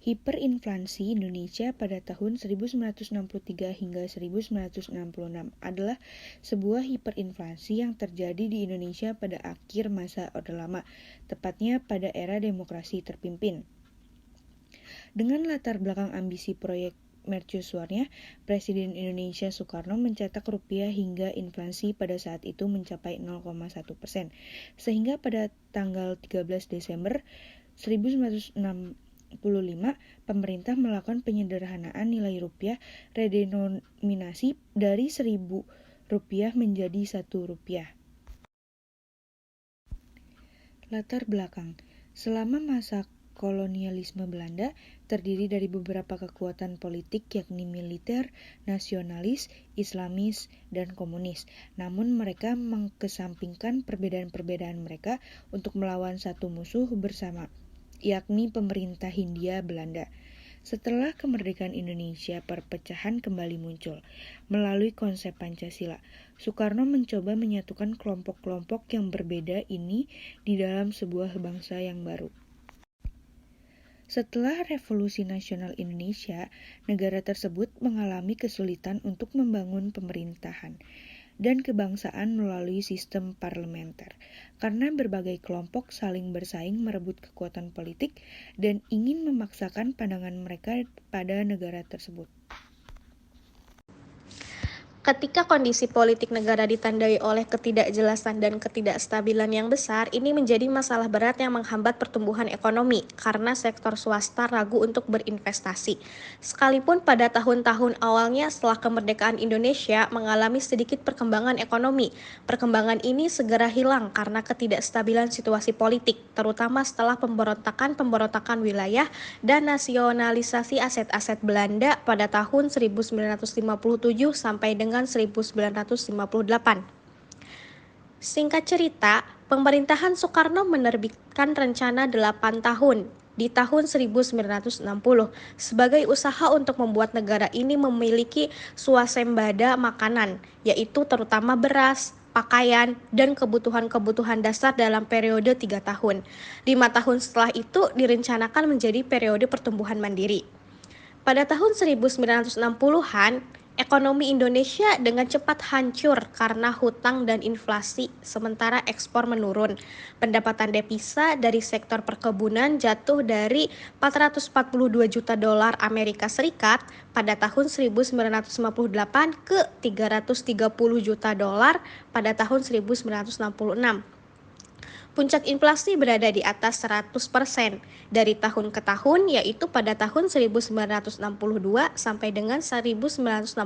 Hiperinflasi Indonesia pada tahun 1963 hingga 1966 adalah sebuah hiperinflasi yang terjadi di Indonesia pada akhir masa Orde Lama, tepatnya pada era demokrasi terpimpin. Dengan latar belakang ambisi proyek mercusuarnya, Presiden Indonesia Soekarno mencetak rupiah hingga inflasi pada saat itu mencapai 0,1%, sehingga pada tanggal 13 Desember 1965, pemerintah melakukan penyederhanaan nilai rupiah redenominasi dari Rp1.000 menjadi Rp1. Latar belakang. Selama masa kolonialisme Belanda terdiri dari beberapa kekuatan politik yakni militer, nasionalis, Islamis, dan komunis. Namun mereka mengesampingkan perbedaan-perbedaan mereka untuk melawan satu musuh bersama, yakni pemerintah Hindia Belanda. Setelah kemerdekaan Indonesia, perpecahan kembali muncul. Melalui konsep Pancasila, Soekarno mencoba menyatukan kelompok-kelompok yang berbeda ini di dalam sebuah bangsa yang baru. Setelah Revolusi Nasional Indonesia, negara tersebut mengalami kesulitan untuk membangun pemerintahan dan kebangsaan melalui sistem parlementer, karena berbagai kelompok saling bersaing merebut kekuatan politik dan ingin memaksakan pandangan mereka pada negara tersebut. Ketika kondisi politik negara ditandai oleh ketidakjelasan dan ketidakstabilan yang besar, ini menjadi masalah berat yang menghambat pertumbuhan ekonomi karena sektor swasta ragu untuk berinvestasi. Sekalipun pada tahun-tahun awalnya setelah kemerdekaan Indonesia mengalami sedikit perkembangan ekonomi, perkembangan ini segera hilang karena ketidakstabilan situasi politik, terutama setelah pemberontakan wilayah dan nasionalisasi aset-aset Belanda pada tahun 1957 sampai dengan 1958. Singkat cerita, pemerintahan Soekarno menerbitkan rencana 8 tahun di tahun 1960 sebagai usaha untuk membuat negara ini memiliki swasembada makanan, yaitu terutama beras, pakaian, dan kebutuhan-kebutuhan dasar dalam periode 3 tahun. 5 tahun setelah itu direncanakan menjadi periode pertumbuhan mandiri. Pada tahun 1960-an, ekonomi Indonesia dengan cepat hancur karena hutang dan inflasi, sementara ekspor menurun. Pendapatan devisa dari sektor perkebunan jatuh dari 442 juta dolar Amerika Serikat pada tahun 1958 ke 330 juta dolar pada tahun 1966. Puncak inflasi berada di atas 100% dari tahun ke tahun, yaitu pada tahun 1962 sampai dengan 1965.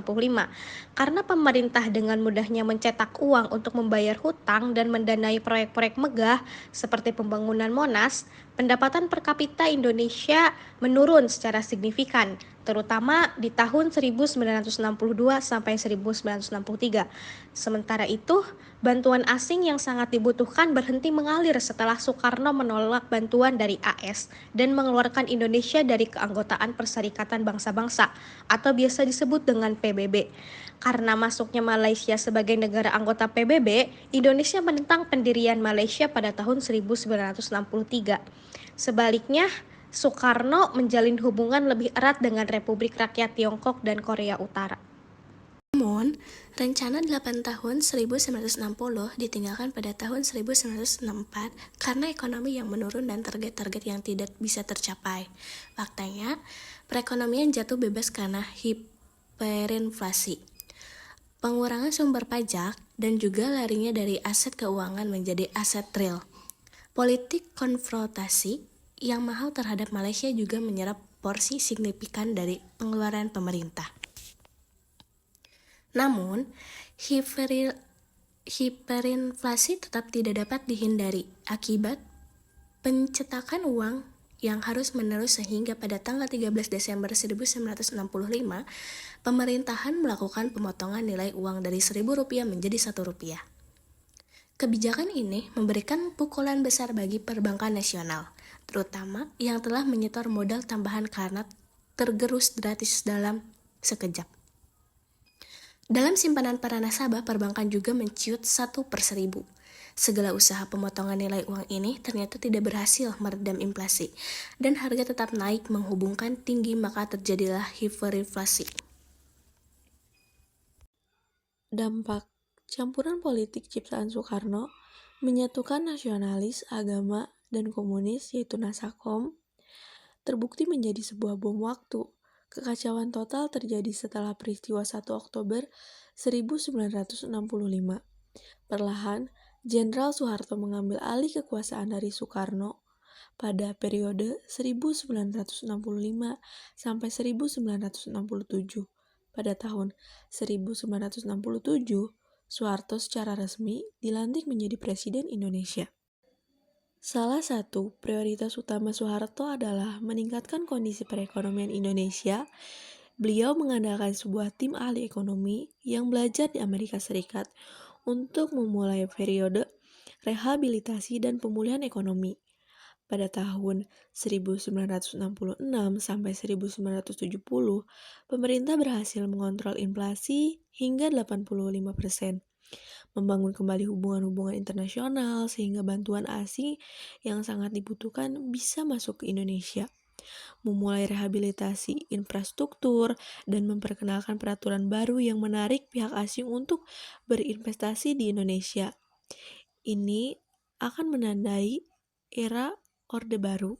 Karena pemerintah dengan mudahnya mencetak uang untuk membayar hutang dan mendanai proyek-proyek megah seperti pembangunan Monas, pendapatan per kapita Indonesia menurun secara signifikan, terutama di tahun 1962 sampai 1963. Sementara itu, bantuan asing yang sangat dibutuhkan berhenti mengalir setelah Soekarno menolak bantuan dari AS dan mengeluarkan Indonesia dari keanggotaan Perserikatan Bangsa-Bangsa atau biasa disebut dengan PBB. Karena masuknya Malaysia sebagai negara anggota PBB, Indonesia menentang pendirian Malaysia pada tahun 1963. Sebaliknya, Soekarno menjalin hubungan lebih erat dengan Republik Rakyat Tiongkok dan Korea Utara. Namun, rencana 8 tahun 1960 ditinggalkan pada tahun 1964 karena ekonomi yang menurun dan target-target yang tidak bisa tercapai. Faktanya, perekonomian jatuh bebas karena hiperinflasi, pengurangan sumber pajak, dan juga larinya dari aset keuangan menjadi aset real. Politik konfrontasi yang mahal terhadap Malaysia juga menyerap porsi signifikan dari pengeluaran pemerintah. Namun, hiperinflasi tetap tidak dapat dihindari akibat pencetakan uang yang harus menerus sehingga pada tanggal 13 Desember 1965, pemerintahan melakukan pemotongan nilai uang dari Rp1.000 menjadi Rp1. Kebijakan ini memberikan pukulan besar bagi perbankan nasional, terutama yang telah menyetor modal tambahan karena tergerus gratis dalam sekejap. Dalam simpanan para nasabah, perbankan juga menciut 1/1000. Segala usaha pemotongan nilai uang ini ternyata tidak berhasil meredam inflasi, dan harga tetap naik menghubungkan tinggi, maka terjadilah hiperinflasi. Dampak campuran politik ciptaan Soekarno menyatukan nasionalis, agama, dan komunis yaitu Nasakom terbukti menjadi sebuah bom waktu. Kekacauan total terjadi setelah peristiwa 1 Oktober 1965. Perlahan, Jenderal Soeharto mengambil alih kekuasaan dari Soekarno pada periode 1965 sampai 1967. Pada tahun 1967, Soeharto secara resmi dilantik menjadi Presiden Indonesia. Salah satu prioritas utama Soeharto adalah meningkatkan kondisi perekonomian Indonesia. Beliau mengandalkan sebuah tim ahli ekonomi yang belajar di Amerika Serikat untuk memulai periode rehabilitasi dan pemulihan ekonomi. Pada tahun 1966 sampai 1970, pemerintah berhasil mengontrol inflasi hingga 85%. Membangun kembali hubungan-hubungan internasional sehingga bantuan asing yang sangat dibutuhkan bisa masuk ke Indonesia, memulai rehabilitasi infrastruktur, dan memperkenalkan peraturan baru yang menarik pihak asing untuk berinvestasi di Indonesia. Ini akan menandai era Orde Baru